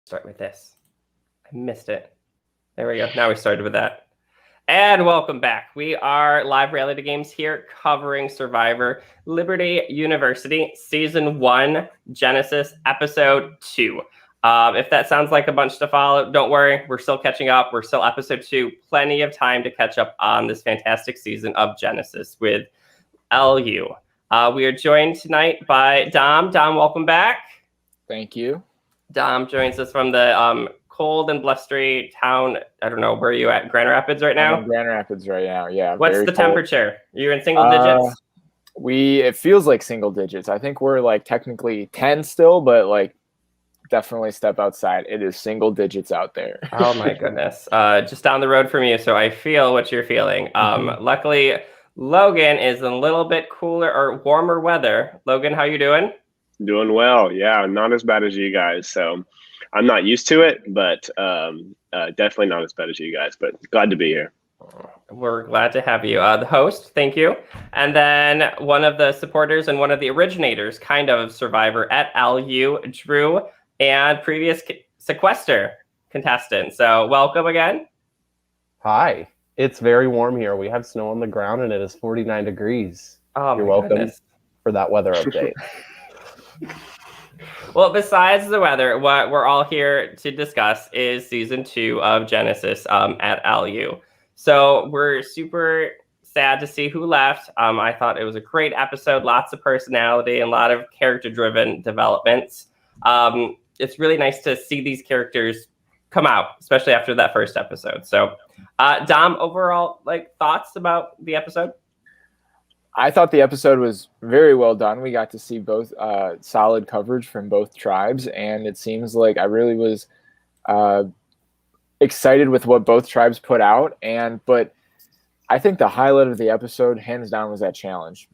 Start with this. I missed it. There we go. Now we started with that. And welcome back. We are live reality games here covering Survivor Liberty University Season 1 Genesis Episode 2. If that sounds like a bunch to follow, don't worry. We're still catching up. We're still Episode 2. Plenty of time to catch up on this fantastic season of Genesis with LU. We are joined tonight by Dom. Dom, welcome back. Thank you. Dom joins us from the cold and blustery town. I don't know. Where are you at? Grand Rapids right now? I'm in Grand Rapids right now. Yeah. What's the temperature? You're in single digits? It feels like single digits. I think we're like technically 10 still, but like definitely step outside. It is single digits out there. Oh my goodness. Just down the road from you. So I feel what you're feeling. Luckily, Logan is in a little bit cooler or warmer weather. Logan, how you doing? Doing well. Yeah, not as bad as you guys. So I'm not used to it, but definitely not as bad as you guys, but glad to be here. We're glad to have you. The host, thank you. And then one of the supporters and one of the originators kind of Survivor at LU, Drew, and previous Sequester contestant. So welcome again. Hi. It's very warm here. We have snow on the ground and it is 49 degrees. Oh, you're welcome for that weather update. Well, besides the weather, what we're all here to discuss is season 2 of Genesis at LU. So we're super sad to see who left. I thought it was a great episode, lots of personality and a lot of character-driven developments. It's really nice to see these characters come out, especially after that first episode. So, Dom, overall, thoughts about the episode? I thought the episode was very well done. We got to see both solid coverage from both tribes, and it seems like I really was excited with what both tribes put out. But I think the highlight of the episode, hands down, was that challenge.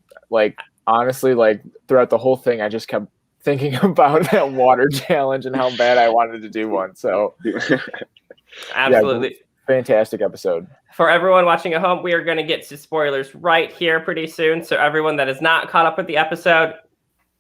Honestly, throughout the whole thing, I just kept thinking about that water challenge and how bad I wanted to do one. So, absolutely. Yeah, fantastic episode. For everyone watching at home, we are going to get to spoilers right here pretty soon. So everyone that is not caught up with the episode,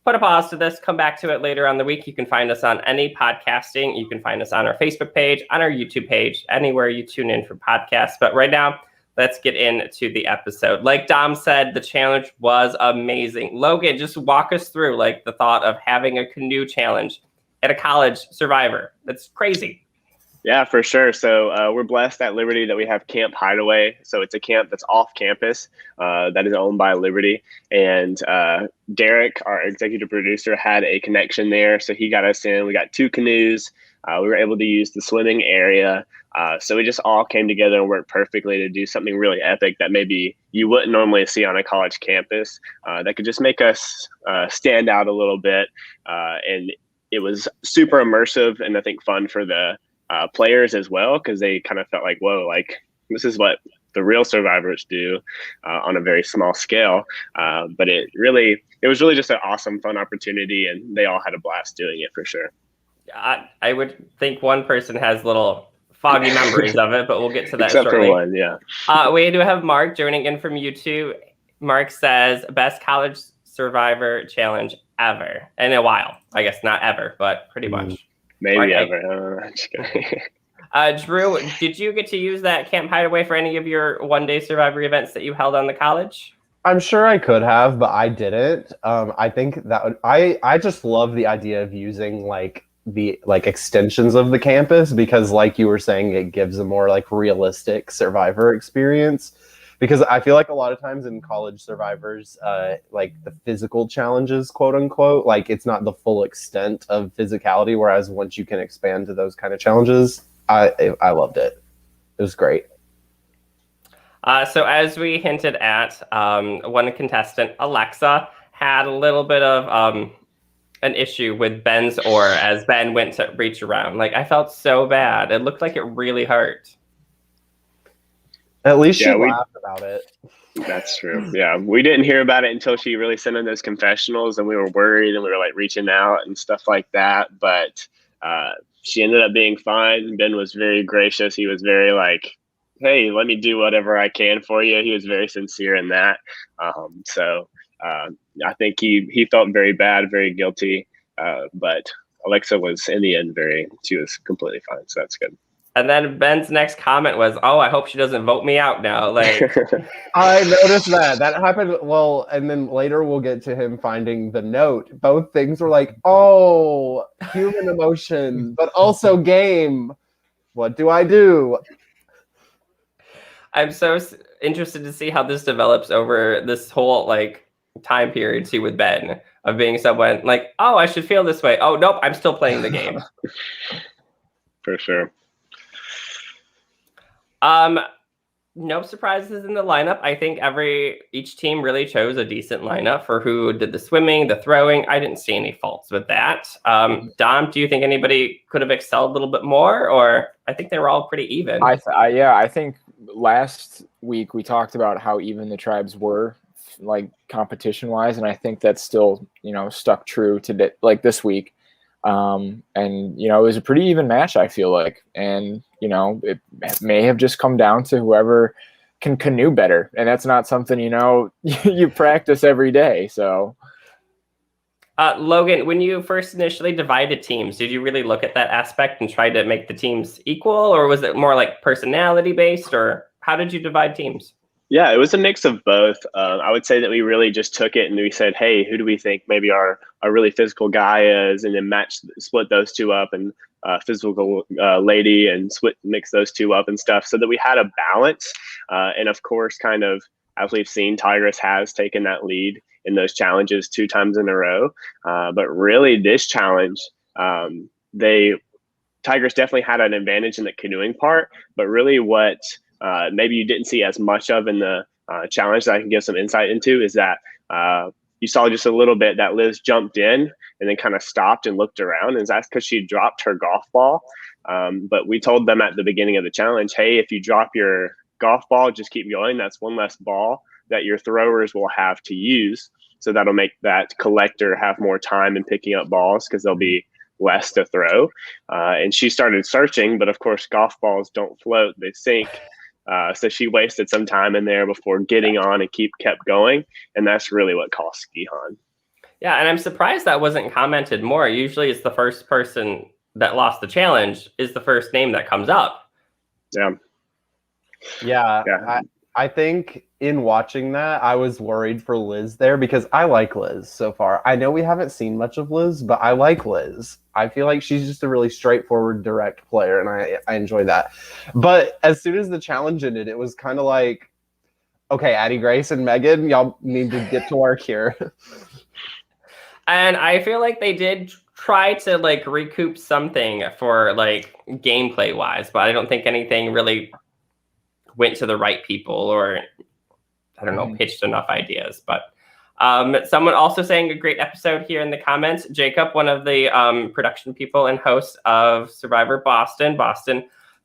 put a pause to this, come back to it later on the week. You can find us on any podcasting. You can find us on our Facebook page, on our YouTube page, anywhere you tune in for podcasts. But right now, let's get into the episode. Like Dom said, the challenge was amazing. Logan, just walk us through the thought of having a canoe challenge at a college Survivor. That's crazy. Yeah, for sure. So we're blessed at Liberty that we have Camp Hideaway. So it's a camp that's off campus that is owned by Liberty. And Derek, our executive producer, had a connection there. So he got us in. We got 2 canoes. We were able to use the swimming area. So we just all came together and worked perfectly to do something really epic that maybe you wouldn't normally see on a college campus that could just make us stand out a little bit. And it was super immersive and I think fun for the players as well, because they kind of felt like, whoa, this is what the real survivors do on a very small scale. But it was really just an awesome, fun opportunity, and they all had a blast doing it for sure. I would think one person has little foggy memories of it, but we'll get to that Except shortly. for one, yeah. We do have Mark joining in from YouTube. Mark says, best college Survivor challenge ever. In a while. I guess not ever, but pretty much. Maybe ever. Drew, did you get to use that Camp Hideaway for any of your one-day Survivor events that you held on the college? I'm sure I could have, but I didn't. I think that I just love the idea of using the extensions of the campus, because like you were saying, it gives a more realistic Survivor experience. Because I feel like a lot of times in college Survivors, the physical challenges, quote unquote, it's not the full extent of physicality. Whereas once you can expand to those kind of challenges, I loved it. It was great. So as we hinted at, one contestant, Alexa, had a little bit of an issue with Ben's oar as Ben went to reach around. I felt so bad. It looked like it really hurt. At least she laughed about it. That's true. Yeah, we didn't hear about it until she really sent in those confessionals, and we were worried, and we were reaching out and stuff like that. But she ended up being fine. Ben was very gracious. He was very hey, let me do whatever I can for you. He was very sincere in that. So I think he felt very bad, very guilty. But Alexa was in the end she was completely fine, so that's good. And then Ben's next comment was, "Oh, I hope she doesn't vote me out now." Like, I noticed that happened. Well, and then later we'll get to him finding the note. Both things were like, oh, human emotion, but also game. What do I do? I'm so interested to see how this develops over this whole like time period too with Ben of being someone like, oh, I should feel this way. Oh, nope, I'm still playing the game. For sure. No surprises in the lineup. I think each team really chose a decent lineup for who did the swimming, the throwing. I didn't see any faults with that. Dom, do you think anybody could have excelled a little bit more, or I think they were all pretty even? I think last week we talked about how even the tribes were, like competition wise, and I think that's still stuck true to like this week. And it was a pretty even match, I feel like, and it may have just come down to whoever can canoe better, and that's not something you practice every day. So Logan, when you first initially divided teams, did you really look at that aspect and try to make the teams equal, or was it more like personality based, or how did you divide teams? Yeah, it was a mix of both. I would say that we really just took it and we said, hey, who do we think maybe our really physical guy is, and then split those two up, and physical lady, and mix those two up and stuff, so that we had a balance. And of course, kind of as we've seen, Tigress has taken that lead in those challenges 2 times in a row. But really, this challenge, Tigress definitely had an advantage in the canoeing part, but really what maybe you didn't see as much of in the challenge that I can give some insight into is that you saw just a little bit that Liz jumped in and then kind of stopped and looked around, and that's because she dropped her golf ball. But we told them at the beginning of the challenge, hey, if you drop your golf ball, just keep going. That's one less ball that your throwers will have to use. So that'll make that collector have more time in picking up balls because there'll be less to throw. And she started searching, but of course, golf balls don't float, they sink. So she wasted some time in there before getting on and kept going. And that's really what cost Gihan. Yeah, and I'm surprised that wasn't commented more. Usually it's the first person that lost the challenge is the first name that comes up. Yeah. I think in watching that, I was worried for Liz there because I like Liz so far. I know we haven't seen much of Liz, but I like Liz. I feel like she's just a really straightforward, direct player, and I enjoy that. But as soon as the challenge ended, it was kind of like, okay, Addie Grace and Megan, y'all need to get to work here. And I feel like they did try to like recoup something for like gameplay wise, but I don't think anything really went to the right people, or I don't know, pitched enough ideas. But someone also saying a great episode here in the comments. Jacob, one of the production people and hosts of Survivor Boston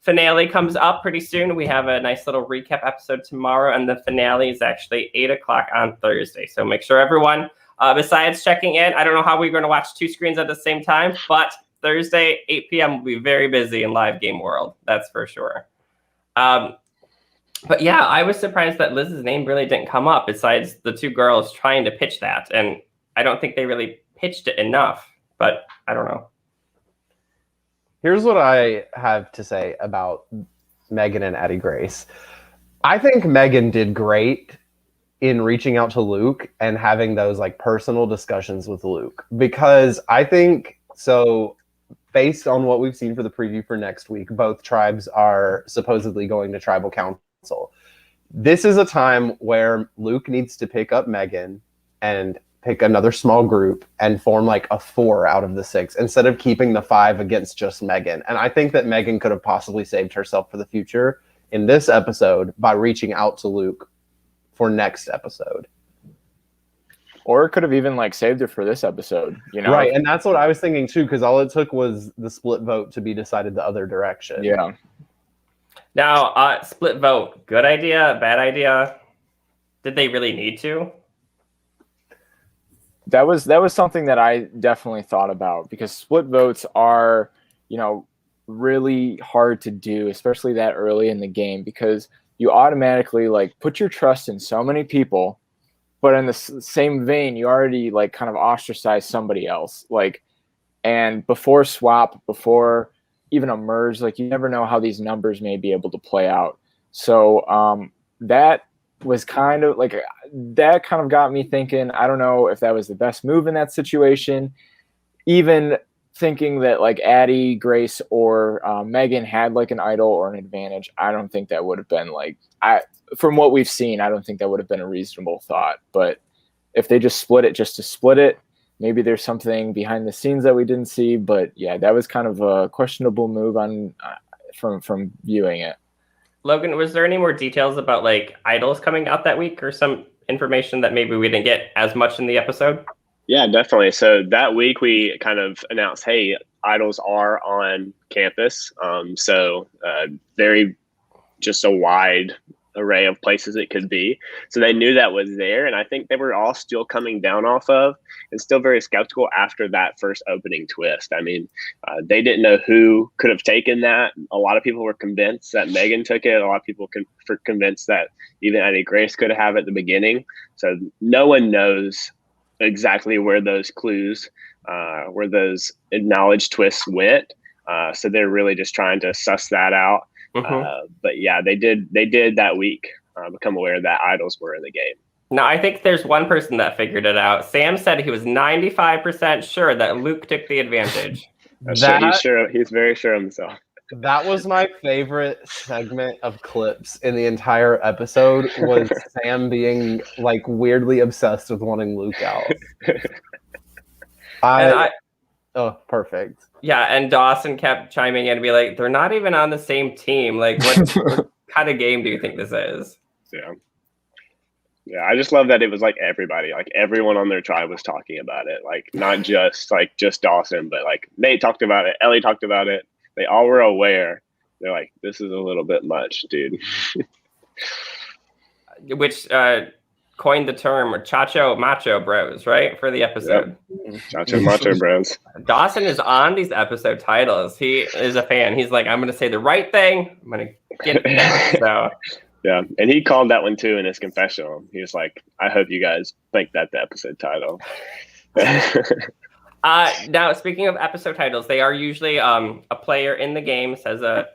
finale comes up pretty soon. We have a nice little recap episode tomorrow, and the finale is actually 8:00 on Thursday. So make sure everyone, besides checking in, I don't know how we're going to watch 2 screens at the same time, but Thursday, 8 p.m. will be very busy in live game world. That's for sure. But yeah, I was surprised that Liz's name really didn't come up besides the 2 girls trying to pitch that. And I don't think they really pitched it enough, but I don't know. Here's what I have to say about Megan and Addie Grace. I think Megan did great in reaching out to Luke and having those like personal discussions with Luke, because I think so. Based on what we've seen for the preview for next week, both tribes are supposedly going to tribal council. This is a time where Luke needs to pick up Megan and pick another small group and form like a 4 out of the 6 instead of keeping the 5 against just Megan. And I think that Megan could have possibly saved herself for the future in this episode by reaching out to Luke for next episode. Or it could have even like saved her for this episode, Right, and that's what I was thinking too, because all it took was the split vote to be decided the other direction. Yeah. Now, split vote, good idea, bad idea? Did they really need to? That was something that I definitely thought about, because split votes are, really hard to do, especially that early in the game, because you automatically like put your trust in so many people, but in the same vein, you already like kind of ostracize somebody else. Like And before swap, before even a merge, like you never know how these numbers may be able to play out. So that was kind of like, that kind of got me thinking, I don't know if that was the best move in that situation. Even thinking that like Addie, Grace, or Megan had like an idol or an advantage, I don't think that would have been like, from what we've seen, I don't think that would have been a reasonable thought. But if they just split it just to split it, maybe there's something behind the scenes that we didn't see. But yeah, that was kind of a questionable move on from viewing it. Logan, was there any more details about like idols coming out that week, or some information that maybe we didn't get as much in the episode? Yeah, definitely. So that week we kind of announced, hey, idols are on campus. So very just a wide array of places it could be. So they knew that was there. And I think they were all still coming down off of and still very skeptical after that first opening twist. I mean, they didn't know who could have taken that. A lot of people were convinced that Megan took it. A lot of people were convinced that even Addie Grace could have at the beginning. So no one knows exactly where those clues, where those acknowledged twists went. So they're really just trying to suss that out. But yeah, they did that week become aware that idols were in the game. Now, I think there's one person that figured it out. Sam said he was 95% sure that Luke took the advantage. He's very sure of himself. That was my favorite segment of clips in the entire episode, was Sam being like weirdly obsessed with wanting Luke out. Oh, perfect. Yeah, and Dawson kept chiming in and be like, they're not even on the same team. Like, what kind of game do you think this is? Yeah, I just love that it was like everybody, like everyone on their tribe was talking about it. Like not just Dawson, but like Nate talked about it, Ellie talked about it. They all were aware. They're like, this is a little bit much, dude. Which coined the term Chacho Macho Bros, right? For the episode. Yep. Chacho Macho Bros. Dawson is on these episode titles. He is a fan. He's like, I'm going to say the right thing. I'm going to get it down. So. Yeah, and he called that one too in his confessional. He was like, I hope you guys think that the episode title. Now, speaking of episode titles, they are usually a player in the game says a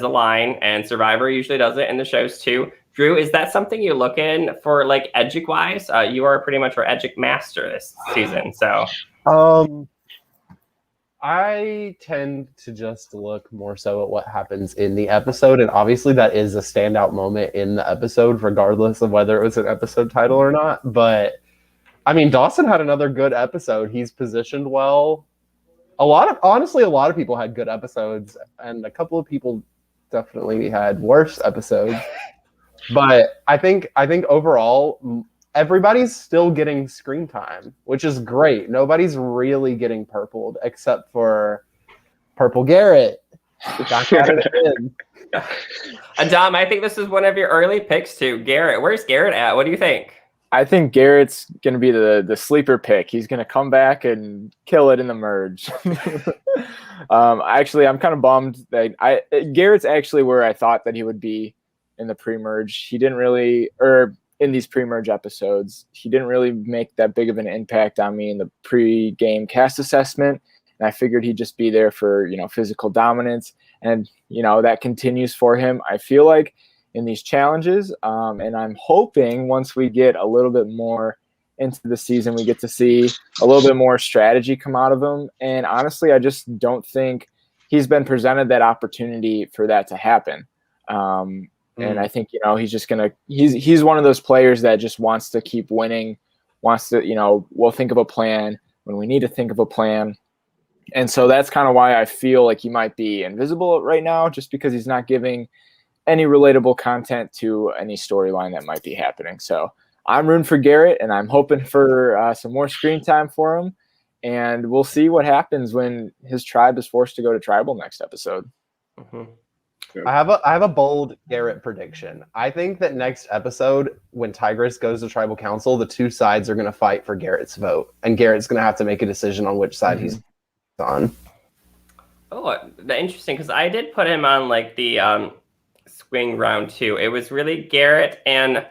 line, and Survivor usually does it in the shows too. Drew, is that something you look in for, like, Edgic wise? You are pretty much our Edgic master this season, so. I tend to just look more so at what happens in the episode, and obviously that is a standout moment in the episode, regardless of whether it was an episode title or not. But I mean, Dawson had another good episode. He's positioned well. A lot of people had good episodes, and a couple of people definitely had worse episodes. But I think overall, everybody's still getting screen time, which is great. Nobody's really getting purpled except for Purple Garrett. Dom, I think this is one of your early picks too. Garrett, where's Garrett at? What do you think? I think Garrett's going to be the sleeper pick. He's going to come back and kill it in the merge. Actually, I'm kind of bummed that Garrett's actually where I thought that he would be in the pre-merge. He didn't really, or in these pre-merge episodes, he didn't really make that big of an impact on me in the pre-game cast assessment. And I figured he'd just be there for, physical dominance. And, that continues for him, I feel like, in these challenges. And I'm hoping once we get a little bit more into the season, we get to see a little bit more strategy come out of him. And honestly, I just don't think he's been presented that opportunity for that to happen. And I think, he's just he's one of those players that just wants to keep winning, wants to, we'll think of a plan when we need to think of a plan. And so that's kind of why I feel like he might be invisible right now, just because he's not giving any relatable content to any storyline that might be happening. So I'm rooting for Garrett, and I'm hoping for some more screen time for him. And we'll see what happens when his tribe is forced to go to tribal next episode. Mm-hmm. I have a bold Garrett prediction. I think that next episode, when Tigress goes to tribal council, the two sides are going to fight for Garrett's vote, and Garrett's going to have to make a decision on which side he's on. Oh, interesting, because I did put him on like the swing round 2. It was really Garrett and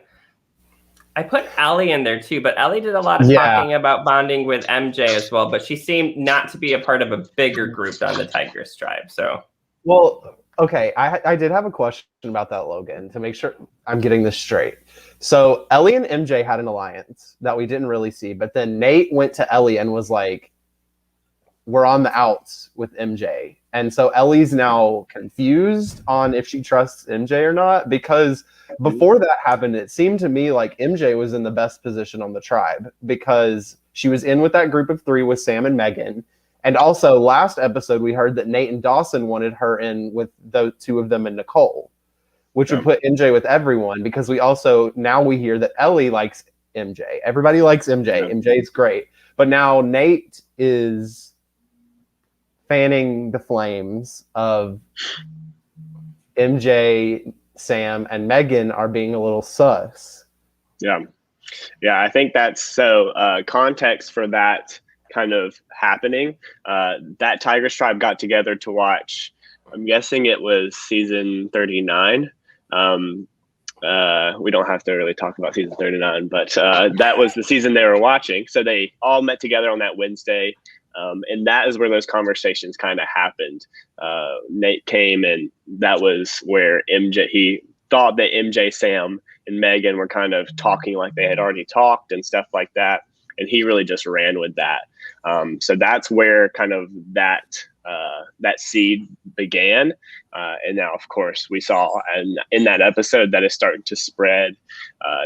I put Ellie in there too, but Ellie did a lot of talking about bonding with MJ as well, but she seemed not to be a part of a bigger group on the Tigress tribe. So, well, okay, I did have a question about that, Logan, to make sure I'm getting this straight. So Ellie and MJ had an alliance that we didn't really see, but then Nate went to Ellie and was like, we're on the outs with MJ. And so Ellie's now confused on if she trusts MJ or not, because before that happened, it seemed to me like MJ was in the best position on the tribe because she was in with that group of 3 with Sam and Megan. And also last episode, we heard that Nate and Dawson wanted her in with the 2 of them and Nicole, which would put MJ with everyone, because now we hear that Ellie likes MJ. Everybody likes MJ. Yeah. MJ's great. But now Nate is fanning the flames of MJ, Sam, and Megan are being a little sus. Yeah. I think that's so. Context for that kind of happening. That Tigress tribe got together to watch. I'm guessing it was season 39. We don't have to really talk about season 39, but that was the season they were watching. So they all met together on that Wednesday. And that is where those conversations kind of happened. Nate came, and that was where he thought that MJ, Sam, and Megan were kind of talking like they had already talked and stuff like that. And he really just ran with that. So that's where kind of that seed began. And now, of course, we saw in that episode that is starting to spread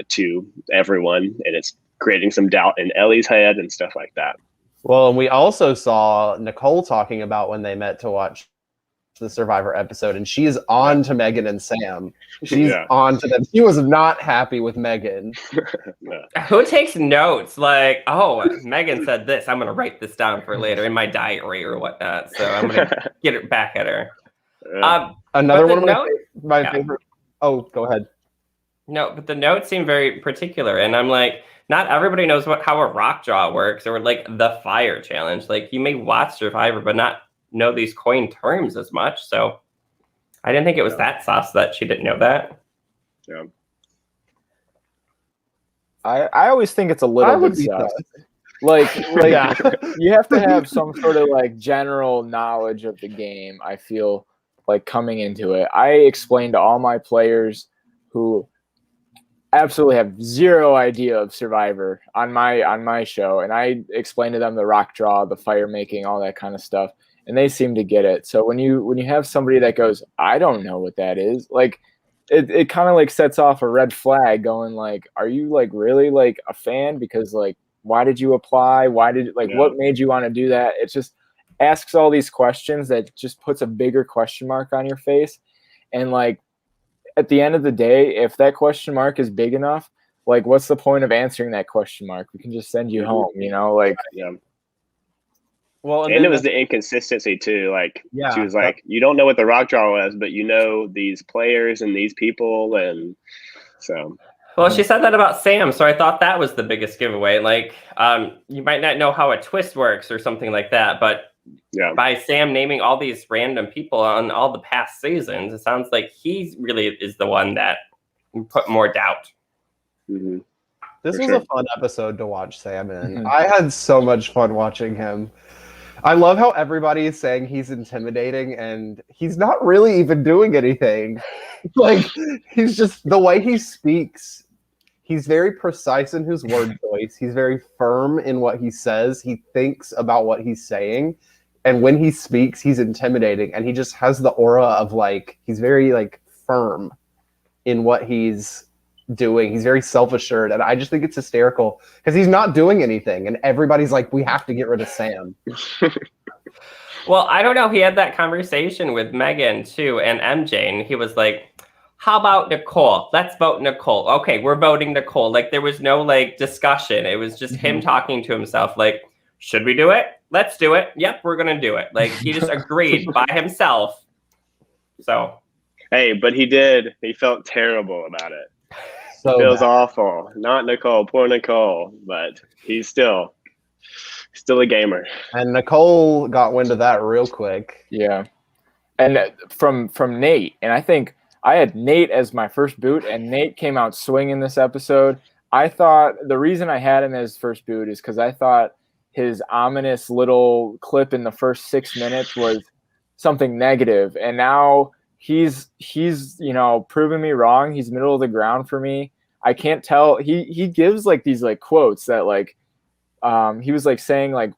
to everyone, and it's creating some doubt in Ellie's head and stuff like that. Well, and we also saw Nicole talking about when they met to watch the Survivor episode, and she's on to Megan and Sam. She's on to them. She was not happy with Megan. Who takes notes? Like, oh, Megan said this. I'm going to write this down for later in my diary or whatnot. So I'm going to get it back at her. Another one of my favorite. Oh, go ahead. No, but the notes seem very particular, and I'm like, not everybody knows how a rock draw works, or like the fire challenge. Like, you may watch Survivor, but not know these coin terms as much. So I didn't think it was that sus that she didn't know that. Yeah. I always think it's a little bit sus. Like you have to have some sort of like general knowledge of the game, I feel like, coming into it. I explained to all my players who absolutely have zero idea of Survivor on my show, and I explained to them the rock draw, the fire making, all that kind of stuff, and they seem to get it. So when you have somebody that goes, I don't know what that is, like it kind of like sets off a red flag, going like, are you like really like a fan? Because like, why did you apply? What made you want to do that? It just asks all these questions that just puts a bigger question mark on your face. And like, at the end of the day, if that question mark is big enough, like, what's the point of answering that question mark? We can just send you home, like. Yeah. Well, and it was the inconsistency too. Like, she was like, you don't know what the rock draw was, but you know these players and these people, and so. Well, she said that about Sam, so I thought that was the biggest giveaway. Like, you might not know how a twist works or something like that, but by Sam naming all these random people on all the past seasons, it sounds like he really is the one that put more doubt. Mm-hmm. This was a fun episode to watch Sam in. Mm-hmm. I had so much fun watching him. I love how everybody is saying he's intimidating, and he's not really even doing anything. Like, he's just, the way he speaks, he's very precise in his word choice. He's very firm in what he says. He thinks about what he's saying. And when he speaks, he's intimidating. And he just has the aura of, like, he's very, like, firm in what he's doing. He's very self-assured. And I just think it's hysterical because he's not doing anything. And everybody's like, we have to get rid of Sam. Well, I don't know. He had that conversation with Megan, too, and MJ. And he was like, how about Nicole? Let's vote Nicole. Okay, we're voting Nicole. Like, there was no, like, discussion. It was just him talking to himself. Like, should we do it? Let's do it. Yep, we're going to do it. Like, he just agreed by himself. So. Hey, but he did. He felt terrible about it. So feels awful. Not Nicole. Poor Nicole. But he's still a gamer. And Nicole got wind of that real quick. Yeah. And from Nate, and I think I had Nate as my first boot, and Nate came out swinging this episode. I thought the reason I had him as first boot is because I thought his ominous little clip in the first 6 minutes was something negative, and now he's proven me wrong. He's middle of the ground for me. I can't tell. He gives like these like quotes that like he was like saying like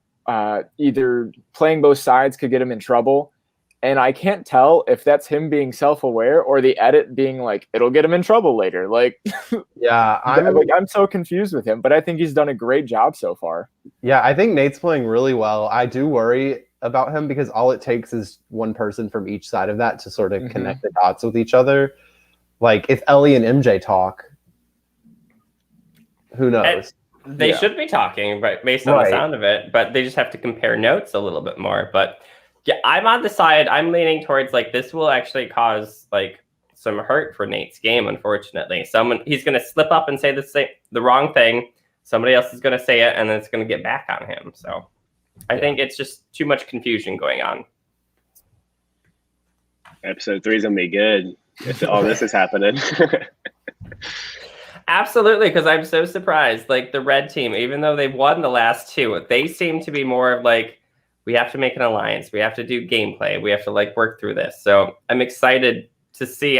either playing both sides could get him in trouble. And I can't tell if that's him being self-aware or the edit being like, it'll get him in trouble later. Like, yeah, I'm so confused with him, but I think he's done a great job so far. Yeah, I think Nate's playing really well. I do worry about him because all it takes is one person from each side of that to sort of connect the dots with each other. Like if Ellie and MJ talk, who knows? They should be talking, but based on the sound of it, but they just have to compare notes a little bit more. But yeah, I'm on the side. I'm leaning towards like this will actually cause like some hurt for Nate's game. Unfortunately, he's going to slip up and say the wrong thing. Somebody else is going to say it, and then it's going to get back on him. So I think it's just too much confusion going on. Episode 3 is going to be good if all this is happening. Absolutely, because I'm so surprised. Like the red team, even though they've won the last 2, they seem to be more of like, we have to make an alliance. We have to do gameplay. We have to like work through this. So I'm excited to see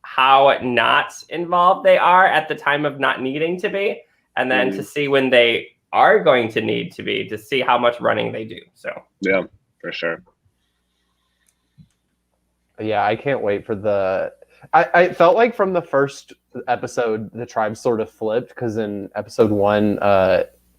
how not involved they are at the time of not needing to be. And then to see when they are going to need to be, to see how much running they do. So yeah, for sure. Yeah, I can't wait for I felt like from the first episode, the tribe sort of flipped because in episode 1,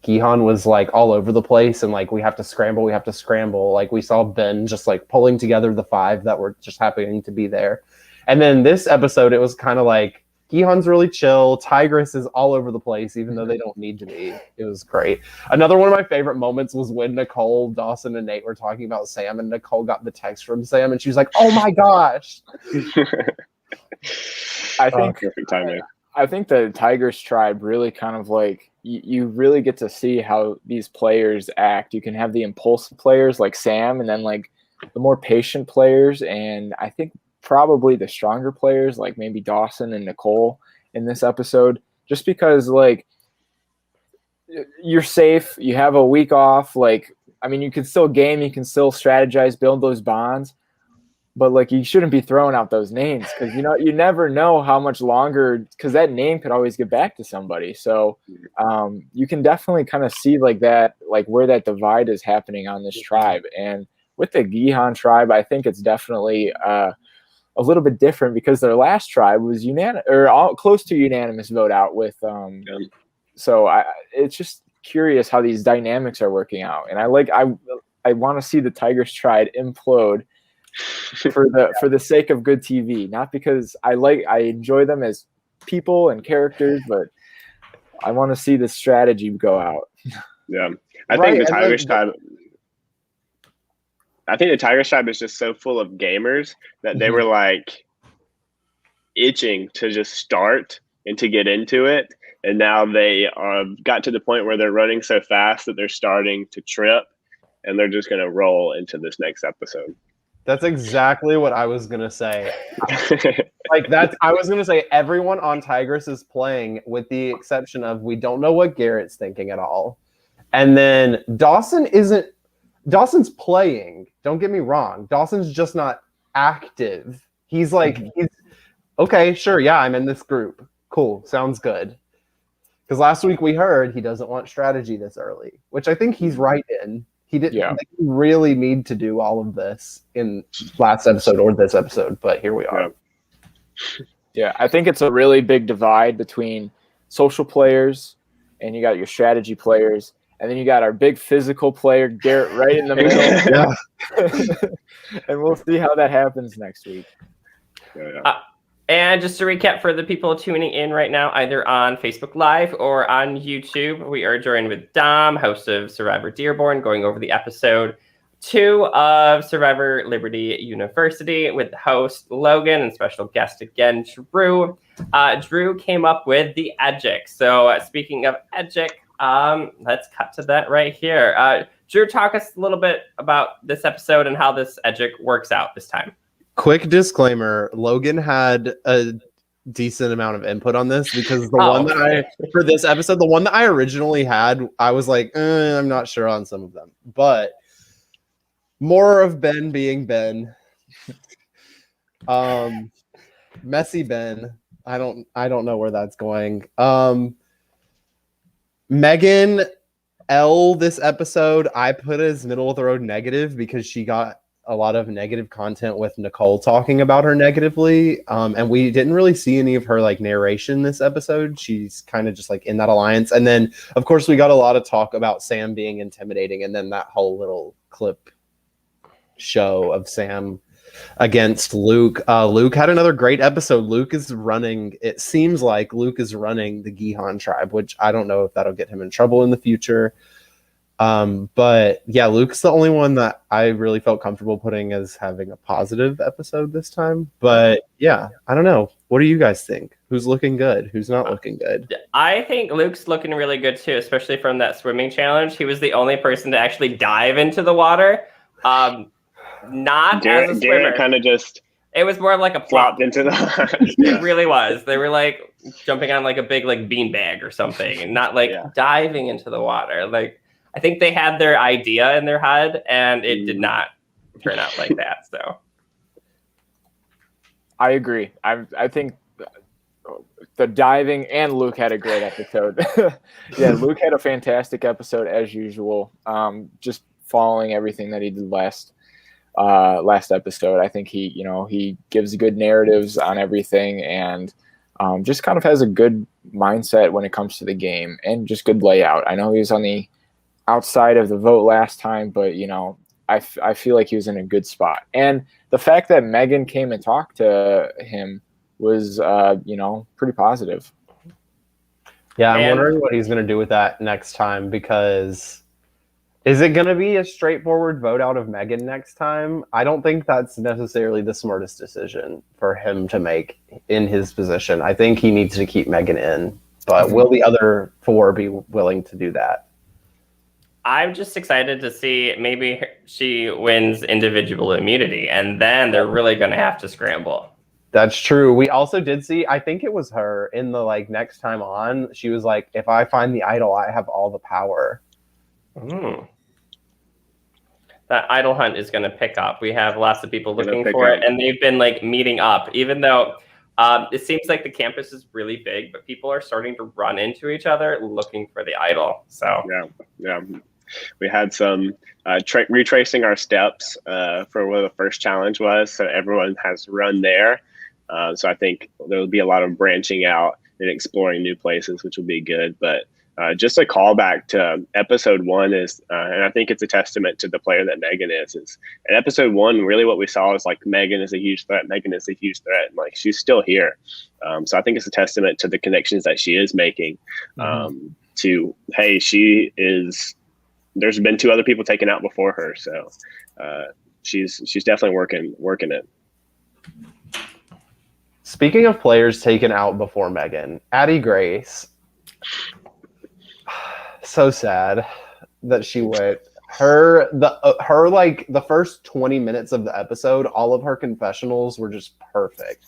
Gihan was like all over the place and like we have to scramble. Like we saw Ben just like pulling together the 5 that were just happening to be there. And then this episode, it was kind of like Gihan's really chill. Tigress is all over the place, even though they don't need to be. It was great. Another one of my favorite moments was when Nicole, Dawson, and Nate were talking about Sam, and Nicole got the text from Sam, and she was like, "Oh my gosh!" I think perfect timing. I think the Tigress tribe really kind of like you really get to see how these players act. You can have the impulsive players like Sam, and then like the more patient players, and I think probably the stronger players like maybe Dawson and Nicole in this episode, just because like you're safe, you have a week off. Like, I mean, you can still game, you can still strategize, build those bonds, but like you shouldn't be throwing out those names because you never know how much longer, because that name could always get back to somebody. So you can definitely kind of see like that, like where that divide is happening on this tribe. And with the Gihan tribe, I think it's definitely a little bit different because their last tribe was close to unanimous vote out with. So it's just curious how these dynamics are working out, and I want to see the Tigers tribe implode for the sake of good TV, not because I enjoy them as people and characters, but I want to see the strategy go out. Yeah, I think the Tigers tribe. I think the Tigers tribe is just so full of gamers that they were like itching to just start and to get into it. And now they got to the point where they're running so fast that they're starting to trip, and they're just going to roll into this next episode. That's exactly what I was going to say. I was going to say everyone on Tigress is playing with the exception of we don't know what Garrett's thinking at all. And then Dawson's playing. Don't get me wrong. Dawson's just not active. He's like, he's okay, sure, yeah, I'm in this group. Cool, sounds good. Because last week we heard he doesn't want strategy this early, which I think he's right in. He didn't really need to do all of this in last episode or this episode, but here we are. Yeah, I think it's a really big divide between social players and you got your strategy players. And then you got our big physical player, Garrett, right in the middle. And we'll see how that happens next week. And just to recap for the people tuning in right now, either on Facebook Live or on YouTube, we are joined with Dom, host of Survivor Dearborn, going over the episode 2 of Survivor Liberty University with the host Logan and special guest again, Drew. Drew came up with the Edgic. So speaking of Edgic, let's cut to that right here. Drew, talk us a little bit about this episode and how this Edgic works out this time. Quick disclaimer, Logan had a decent amount of input on this because the one that for this episode, the one that I originally had, I was like, I'm not sure on some of them, but more of Ben being Ben. Messy Ben. I don't know where that's going. Megan L this episode, I put as middle of the road negative because she got a lot of negative content with Nicole talking about her negatively. And we didn't really see any of her like narration this episode. She's kind of just like in that alliance. And then of course we got a lot of talk about Sam being intimidating, and then that whole little clip show of Sam against Luke. Luke had another great episode. It seems like Luke is running the Gihan tribe, which I don't know if that'll get him in trouble in the future. But yeah, Luke's the only one that I really felt comfortable putting as having a positive episode this time. But yeah, I don't know. What do you guys think? Who's looking good? Who's not looking good? I think Luke's looking really good too, especially from that swimming challenge. He was the only person to actually dive into the water. Not as a swimmer. Derek kind of just. It was more of like a plop into the. It really was. They were like jumping on like a big like beanbag or something, and not like diving into the water. Like I think they had their idea in their head, and it did not turn out like that. So I agree. I think the diving and Luke had a great episode. Yeah, Luke had a fantastic episode as usual. Just following everything that he did last episode. I think he gives good narratives on everything, and just kind of has a good mindset when it comes to the game, and just good layout. I know he was on the outside of the vote last time, but I feel like he was in a good spot. And the fact that Megan came and talked to him was pretty positive. Yeah, I'm wondering what he's going to do with that next time, because is it going to be a straightforward vote out of Megan next time? I don't think that's necessarily the smartest decision for him to make in his position. I think he needs to keep Megan in, but will the other 4 be willing to do that? I'm just excited to see maybe she wins individual immunity, and then they're really going to have to scramble. That's true. We also did see, I think it was her in the next time on, she was like, if I find the idol, I have all the power. That idol hunt is going to pick up. We have lots of people looking for it, and they've been meeting up, even though it seems like the campus is really big, but people are starting to run into each other looking for the idol. So yeah. We had some retracing our steps for what the first challenge was, so everyone has run there. So I think there will be a lot of branching out and exploring new places, which will be good. But just a callback to episode 1 is, and I think it's a testament to the player that Megan is in episode 1, really what we saw is Megan is a huge threat. Megan is a huge threat. And she's still here. So I think it's a testament to the connections that she is making to, hey, she is, there's been 2 other people taken out before her. So she's definitely working it. Speaking of players taken out before Megan, Addie Grace. So sad that she went. The first 20 minutes of the episode, all of her confessionals were just perfect.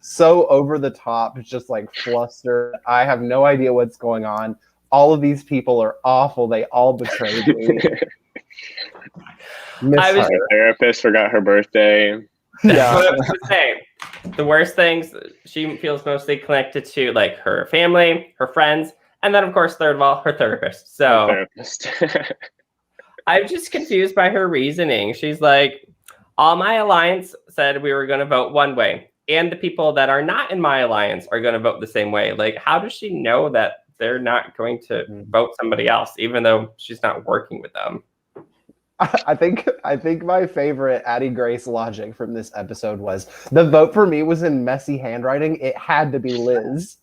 So over the top, just flustered. I have no idea what's going on. All of these people are awful. They all betrayed me. Her therapist forgot her birthday. Yeah. What I was going to say. The worst things, she feels mostly connected to her family, her friends, and then of course, third of all, her therapist. So I'm just confused by her reasoning. She's like, all my alliance said we were going to vote one way, and the people that are not in my alliance are going to vote the same way. How does she know that they're not going to vote somebody else, even though she's not working with them? I think my favorite Addie Grace logic from this episode was the vote for me was in messy handwriting. It had to be Liz.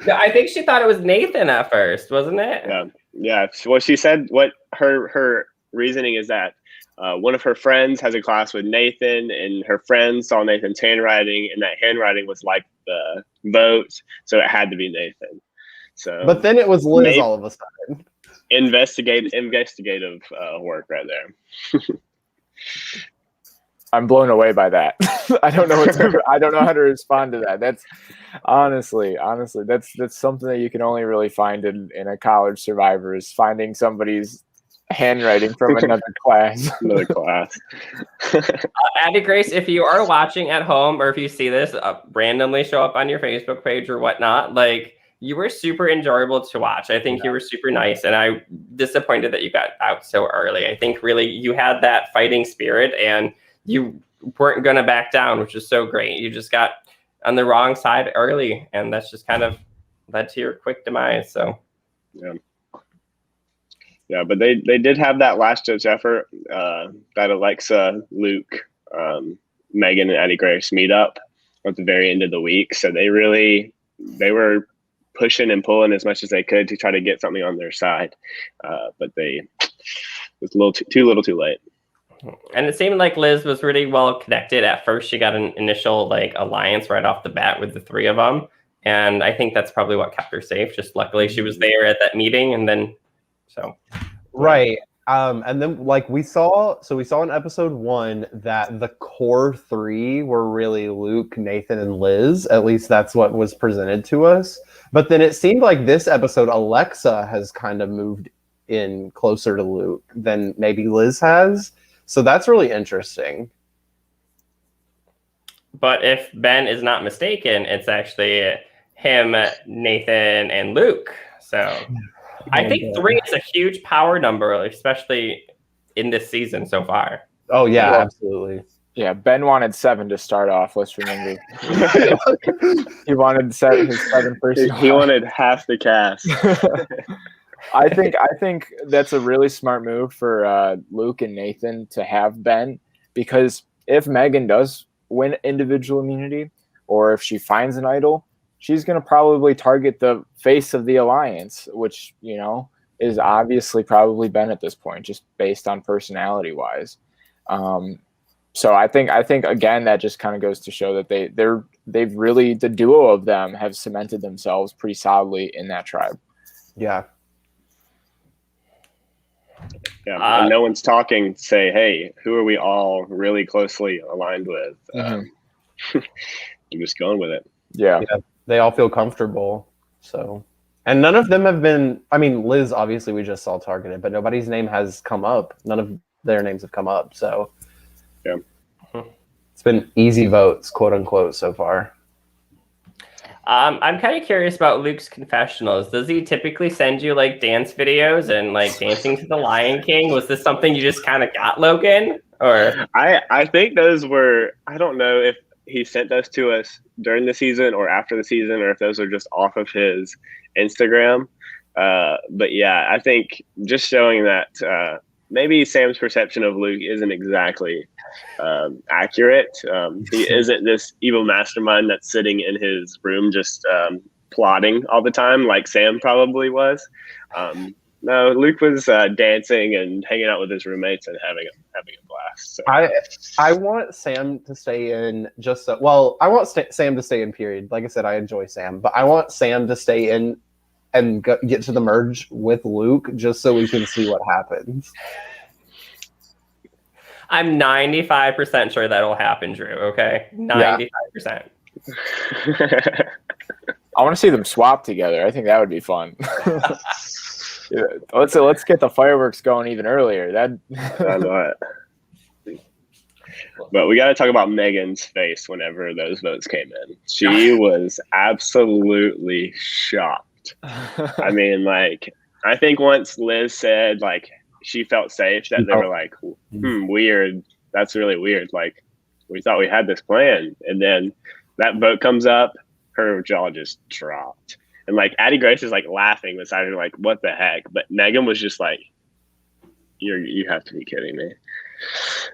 Yeah, I think she thought it was Nathan at first, wasn't it? Yeah. Well, she said what her reasoning is that one of her friends has a class with Nathan, and her friend saw Nathan's handwriting, and that handwriting was like the vote, so it had to be Nathan. So, but then it was Liz all of a sudden. Investigative work right there. I'm blown away by that. I don't know I don't know how to respond to that. That's honestly, that's something that you can only really find in a college Survivor, is finding somebody's handwriting from another class. Another class. Addie Grace, if you are watching at home, or if you see this randomly show up on your Facebook page or whatnot, like, you were super enjoyable to watch. I think you were super nice, and I'm disappointed that you got out so early. I think really you had that fighting spirit, and you weren't going to back down, which is so great. You just got on the wrong side early, and that's just kind of led to your quick demise. So, yeah, but they did have that last ditch effort, that Alexa, Luke, Megan, and Addie Grace meet up at the very end of the week. So they were pushing and pulling as much as they could to try to get something on their side, but it was a little too little, too late. And it seemed like Liz was really well connected. At first, she got an initial alliance right off the bat with the three of them, and I think that's probably what kept her safe. Just luckily, she was there at that meeting, and then right. And then we saw in episode 1 that the core 3 were really Luke, Nathan, and Liz. At least that's what was presented to us. But then it seemed like this episode, Alexa has kind of moved in closer to Luke than maybe Liz has. So that's really interesting. But if Ben is not mistaken, it's actually him, Nathan, and Luke. So I think 3 is a huge power number, especially in this season so far. Oh, yeah, absolutely. Yeah, Ben wanted 7 to start off. Let's remember. He wanted his 7 person. He wanted half the cast. I think that's a really smart move for Luke and Nathan to have Ben, because if Megan does win individual immunity, or if she finds an idol, she's going to probably target the face of the alliance, which, is obviously probably Ben at this point, just based on personality wise. So I think again, that just kind of goes to show that they've really, the duo of them have cemented themselves pretty solidly in that tribe. Yeah. Yeah, and no one's talking to say, hey, who are we all really closely aligned with? I'm just going with it. Yeah. They all feel comfortable. So, and none of them have been, Liz, obviously we just saw targeted, but nobody's name has come up. None of their names have come up. So yeah, it's been easy votes, quote unquote, so far. I'm kind of curious about Luke's confessionals. Does he typically send you dance videos and dancing to the Lion King? Was this something you just kind of got, Logan? Or I think those were, I don't know if he sent those to us during the season or after the season, or if those are just off of his Instagram. But yeah, I think just showing that maybe Sam's perception of Luke isn't exactly accurate. He isn't this evil mastermind that's sitting in his room just plotting all the time like Sam probably was. No, Luke was dancing and hanging out with his roommates and having a blast. So. I want Sam to stay in I want Sam to stay in, period. Like I said, I enjoy Sam, but I want Sam to stay in and get to the merge with Luke just so we can see what happens. I'm 95% sure that'll happen, Drew, okay? 95%. I want to see them swap together. I think that would be fun. Yeah, let's get the fireworks going even earlier. I know it. But we got to talk about Megan's face whenever those votes came in. She was absolutely shocked. I think once Liz said she felt safe, that they were like, weird. That's really weird. We thought we had this plan, and then that vote comes up, her jaw just dropped. And Addie Grace is laughing beside her, what the heck? But Megan was just you have to be kidding me.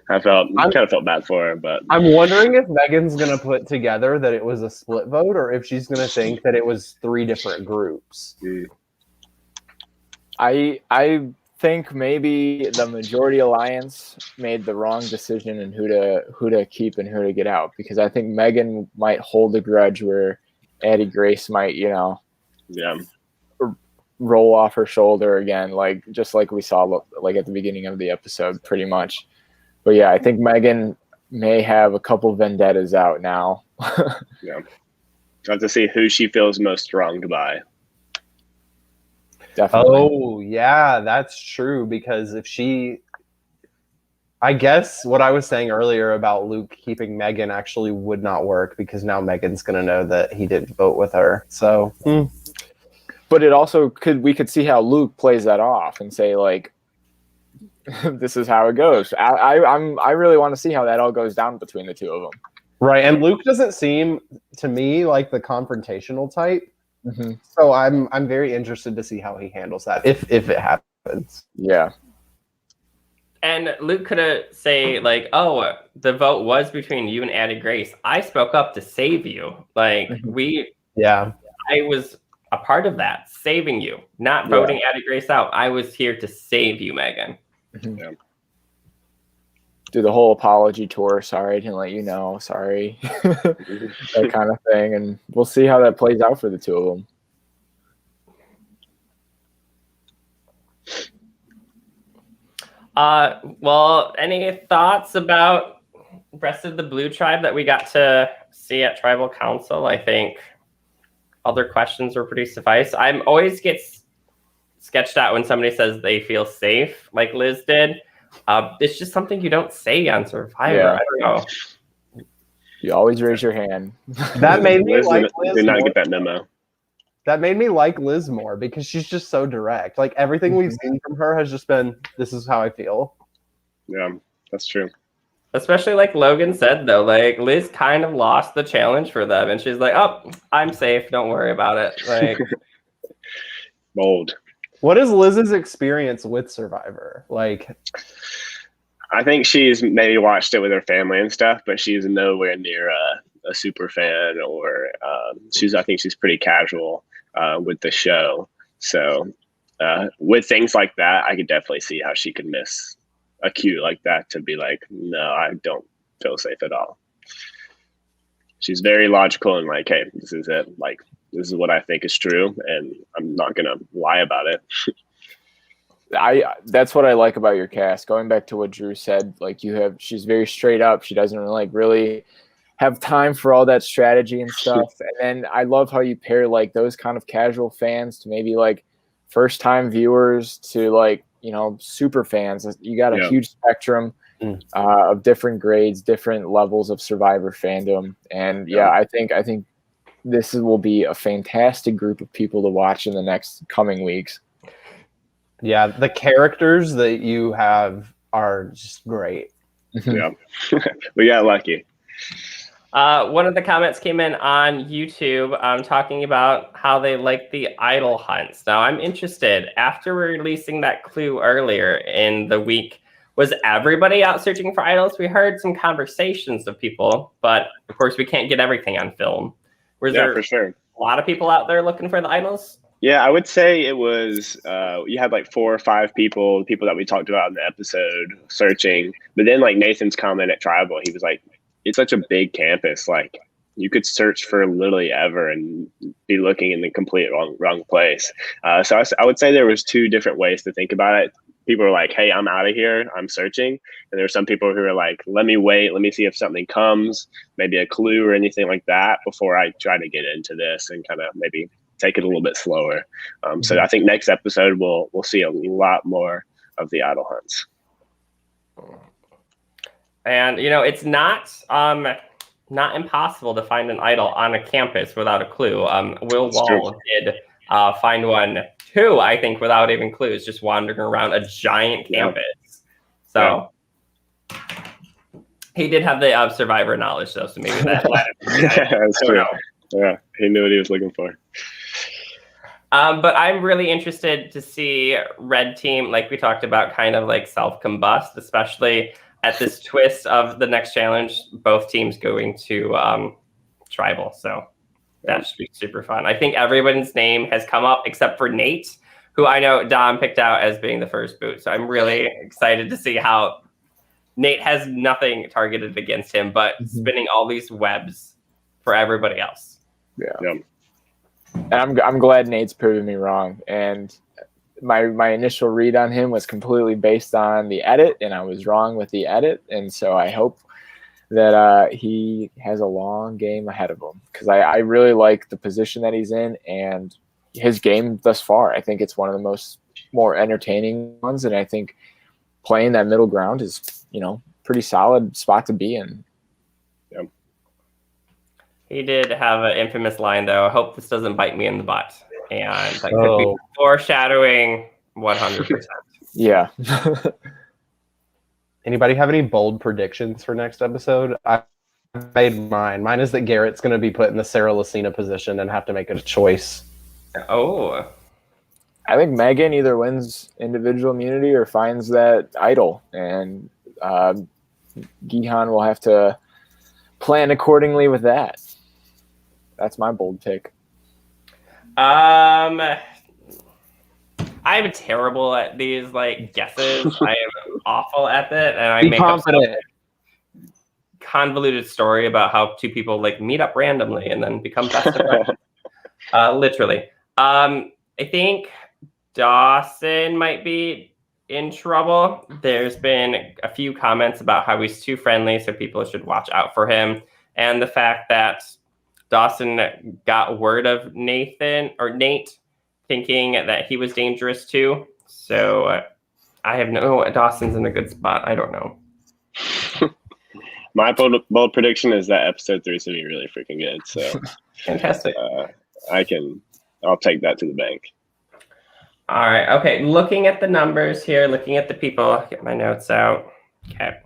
I kind of felt bad for her, but I'm wondering if Megan's gonna put together that it was a split vote, or if she's gonna think that it was 3 different groups. I think maybe the majority alliance made the wrong decision in who to keep and who to get out, because I think Megan might hold a grudge where Addie Grace might, roll off her shoulder again, just like we saw at the beginning of the episode, pretty much. But yeah, I think Megan may have a couple vendettas out now. Yeah. So have to see who she feels most wronged by. Definitely. Oh, yeah, that's true. Because if she, I guess what I was saying earlier about Luke keeping Megan actually would not work, because now Megan's going to know that he didn't vote with her. So, But it also we could see how Luke plays that off and say, like, this is how it goes. I really want to see how that all goes down between the two of them. right. And Luke doesn't seem to me like the confrontational type. Mm-hmm. So I'm very interested to see how he handles that, if it happens. Yeah. And Luke could have say like, "Oh, the vote was between you and Addie Grace. I spoke up to save you. Like Yeah. I was a part of that, saving you, not voting Addie Grace out. I was here to save you, Megan." Mm-hmm. Yeah. Do the whole apology tour. Sorry, I didn't let you know. Sorry, that kind of thing, and we'll see how that plays out for the two of them. Well, any thoughts about the rest of the Blue Tribe that we got to see at Tribal Council? I think other questions were pretty suffice. I'm always gets sketched out when somebody says they feel safe, like Liz did. It's just something you don't say on Survivor. Yeah. I don't know. You always raise your hand. That made me Liz like did Liz not more. get that memo. That made me like Liz more, because she's just so direct. Like, everything we've seen from her has just been, this is how I feel. Yeah, that's true. Especially like Logan said, though, like Liz kind of lost the challenge for them, and she's like, "Oh, I'm safe. Don't worry about it." Like, Bold. What is Liz's experience with Survivor? Like, I think she's maybe watched it with her family and stuff, but she's nowhere near a super fan, or I think she's pretty casual with the show. So with things like that, I could definitely see how she could miss a cue like that to be like, no, I don't feel safe at all. She's very logical and like, hey, this is it. Like, this is what I think is true, and I'm not gonna lie about it. That's what I like about your cast. Going back to what Drew said, like, she's very straight up. She doesn't really have time for all that strategy and stuff. And then I love how you pair like those kind of casual fans to maybe like first time viewers to like, super fans. You got a huge spectrum of different grades, different levels of Survivor fandom. And I think this will be a fantastic group of people to watch in the next coming weeks. yeah, the characters that you have are just great. Yeah, we got lucky. one of the comments came in on YouTube talking about how they like the idol hunts. Now, I'm interested, after releasing that clue earlier in the week, was everybody out searching for idols? We heard some conversations of people, but of course we can't get everything on film. Was there for sure a lot of people out there looking for the idols? Yeah, I would say it was, you had like 4 or 5 people that we talked about in the episode searching. But then like Nathan's comment at Tribal, he was like, it's such a big campus. Like, you could search for literally ever and be looking in the complete wrong place. So I would say there was 2 different ways to think about it. People were like, hey, I'm out of here, I'm searching. And there were some people who were like, let me wait, let me see if something comes, maybe a clue or anything like that before I try to get into this, and kind of maybe take it a little bit slower. So I think next episode we'll see a lot more of the idol hunts. And it's not impossible to find an idol on a campus without a clue. Will Wall did find one too, I think, without even clues, just wandering around a giant campus. So he did have the Survivor knowledge, though, so maybe that led him. That's true. Yeah, he knew what he was looking for. But I'm really interested to see Red Team, like we talked about, kind of like self-combust, especially at this twist of the next challenge, both teams going to Tribal. So that should be super fun. I think everyone's name has come up except for Nate, who I know Dom picked out as being the first boot. So I'm really excited to see how Nate has nothing targeted against him, but spinning all these webs for everybody else. Yeah. And I'm glad Nate's proven me wrong. And my initial read on him was completely based on the edit, and I was wrong with the edit. And so I hope that he has a long game ahead of him, because I really like the position that he's in and his game thus far. I think it's one of the more entertaining ones, and I think playing that middle ground is, pretty solid spot to be in. Yeah. He did have an infamous line, though. I hope this doesn't bite me in the butt. And that could be foreshadowing 100%. Yeah. Anybody have any bold predictions for next episode? I made mine. Mine is that Garrett's going to be put in the Sarah Lucina position and have to make a choice. Oh. I think Megan either wins individual immunity or finds that idol, and Gihan will have to plan accordingly with that. That's my bold pick. I'm terrible at these guesses. I am awful at it, and I Be make confident. up some convoluted story about how two people meet up randomly and then become best of friends. Literally. I think Dawson might be in trouble. There's been a few comments about how he's too friendly, so people should watch out for him, and the fact that Dawson got word of Nate thinking that he was dangerous too. So I have Dawson's in a good spot. I don't know. My bold prediction is that episode 3 is going to be really freaking good. So fantastic. I'll take that to the bank. All right. Okay. Looking at the numbers here, looking at the people, I'll get my notes out. Okay.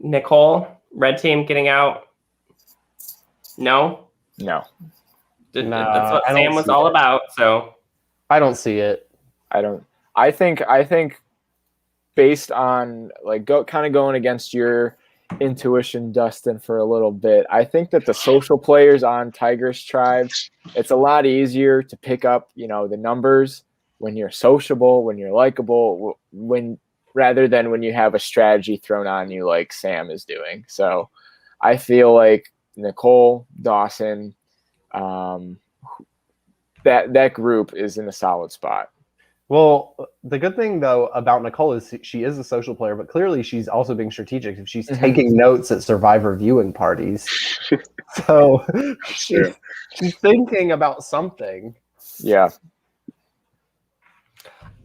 Nicole, red team getting out. No? No. That's what Sam was all about. So I don't see it. I think based on kind of going against your intuition, Dustyn, for a little bit, I think that the social players on Tiger's tribe, it's a lot easier to pick up, the numbers when you're sociable, when you're likable, rather than when you have a strategy thrown on you like Sam is doing. So I feel like Nicole, Dawson, that group is in a solid spot. Well, the good thing, though, about Nicole is she is a social player, but clearly she's also being strategic. If she's taking notes at Survivor viewing parties. So she's thinking about something. Yeah.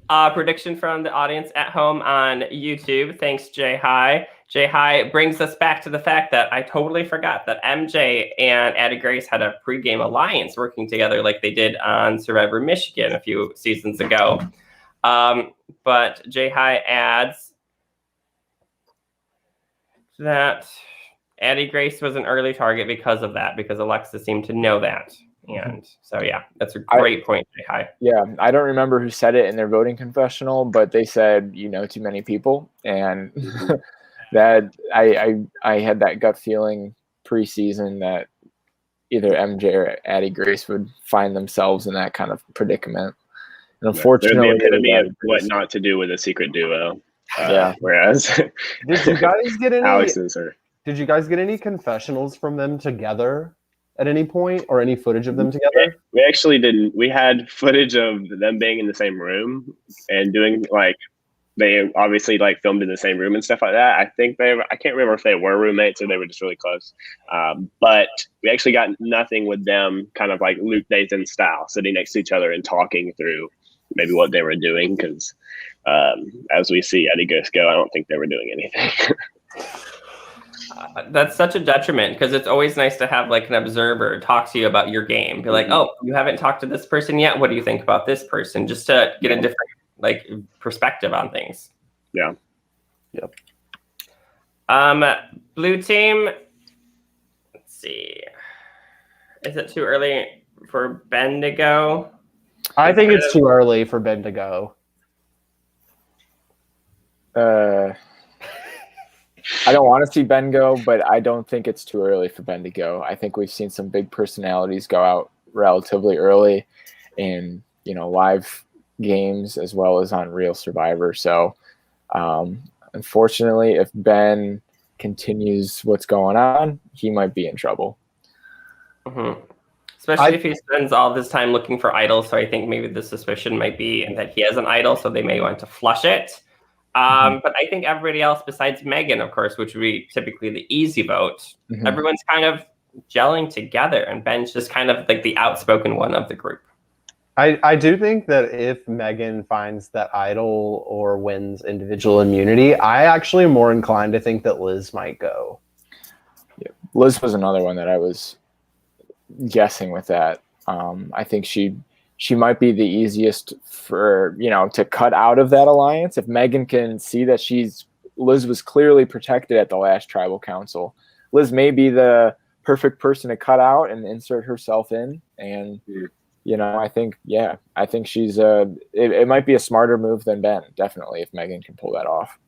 Prediction from the audience at home on YouTube. Thanks, Jay High. Jay High brings us back to the fact that I totally forgot that MJ and Addie Grace had a pregame alliance working together like they did on Survivor Michigan a few seasons ago. But Jay High adds that Addie Grace was an early target because of that, because Alexa seemed to know that. And so, yeah, that's a great point, Jay High. Yeah, I don't remember who said it in their voting confessional, but they said, too many people. And that I had that gut feeling preseason that either MJ or Addie Grace would find themselves in that kind of predicament. And unfortunately, they're the epitome of what not to do with a secret duo. Whereas did you guys get any? Alex is her. Did you guys get any confessionals from them together at any point, or any footage of them together? We actually didn't. We had footage of them being in the same room and doing they obviously filmed in the same room and stuff like that. I can't remember if they were roommates or they were just really close. But we actually got nothing with them, kind of like Luke Nathan style, sitting next to each other and talking through maybe what they were doing. Because as we see Eddie Ghost go, I don't think they were doing anything. That's such a detriment, because it's always nice to have an observer talk to you about your game. Be like, oh, you haven't talked to this person yet. What do you think about this person? Just to get a different perspective on things. Yeah. Yep. Blue team. Let's see. Is it too early for Ben to go? I think it's too early for Ben to go. I don't want to see Ben go, but I don't think it's too early for Ben to go. I think we've seen some big personalities go out relatively early in, live games as well as on Real Survivor. So, unfortunately, if Ben continues what's going on, he might be in trouble. Mm-hmm. Especially if he spends all this time looking for idols. So I think maybe the suspicion might be that he has an idol, so they may want to flush it. But I think everybody else besides Megan, of course, which would be typically the easy vote, everyone's kind of gelling together, and Ben's just kind of like the outspoken one of the group. I do think that if Megan finds that idol or wins individual immunity, I actually am more inclined to think that Liz might go. Yeah. Liz was another one that I was guessing with that. I think she might be the easiest for, to cut out of that alliance. If Megan can see that Liz was clearly protected at the last tribal council, Liz may be the perfect person to cut out and insert herself in. And, I think she's it might be a smarter move than Ben, definitely, if Megan can pull that off.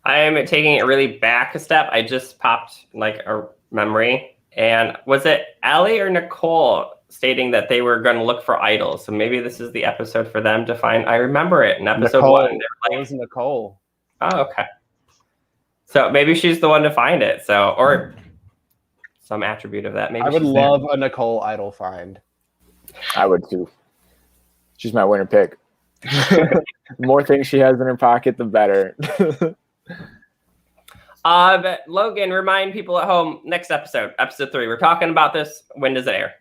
I am taking it really back a step. I just popped like a memory. And was it Allie or Nicole stating that they were going to look for idols? So maybe this is the episode for them to find. I remember it in episode Nicole. 1. It was Nicole. Oh, okay. So maybe she's the one to find it. So, or some attribute of that. Maybe I would love a Nicole idol find. I would too. She's my winner pick. The more things she has in her pocket, the better. But Logan, remind people at home, next episode 3. We're talking about this. When does it air?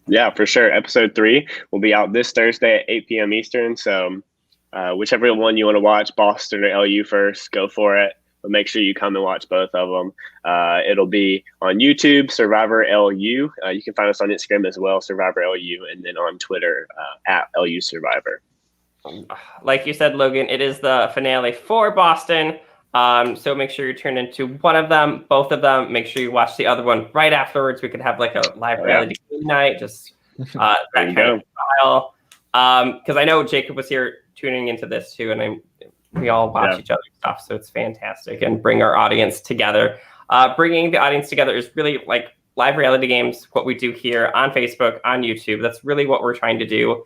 Yeah, for sure. Episode 3 will be out this Thursday at 8 p.m. Eastern. So whichever one you want to watch, Boston or LU first, go for it. But make sure you come and watch both of them. It'll be on YouTube, Survivor LU. You can find us on Instagram as well, Survivor LU, and then on Twitter at LU Survivor. Like you said, Logan, it is the finale for Boston. So make sure you turn into one of them, both of them. Make sure you watch the other one right afterwards. We could have like a live reality night, just that kind of style. Because I know Jacob was here tuning into this too, and we all watch each other's stuff, so it's fantastic, and bring our audience together. Bringing the audience together is really like live reality games, what we do here on Facebook, on YouTube. That's really what we're trying to do.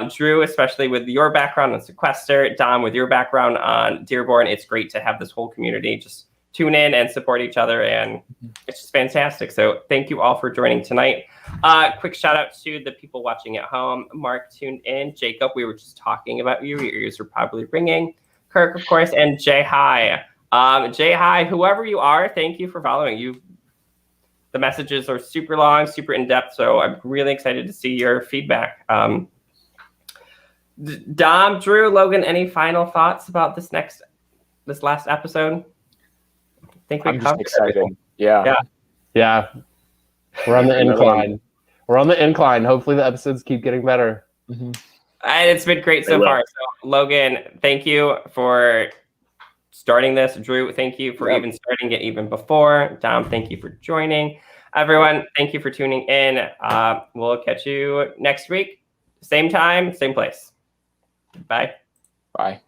Drew, especially with your background on Sequester, Dom, with your background on Dearborn, it's great to have this whole community just tune in and support each other, and it's just fantastic. So thank you all for joining tonight. Quick shout out to the people watching at home. Mark tuned in. Jacob, we were just talking about you. Your ears are probably ringing. Kirk, of course, and Jay Hi. Jay Hi, whoever you are, thank you for following. The messages are super long, super in-depth, so I'm really excited to see your feedback. Dom, Drew, Logan, any final thoughts about this last episode? I think I'm just excited. Yeah. We're on the incline. Hopefully the episodes keep getting better. Mm-hmm. And it's been great so far. So, Logan, thank you for starting this. Drew, thank you for even starting it even before. Dom, thank you for joining. Everyone, thank you for tuning in. We'll catch you next week. Same time, same place. Bye. Bye.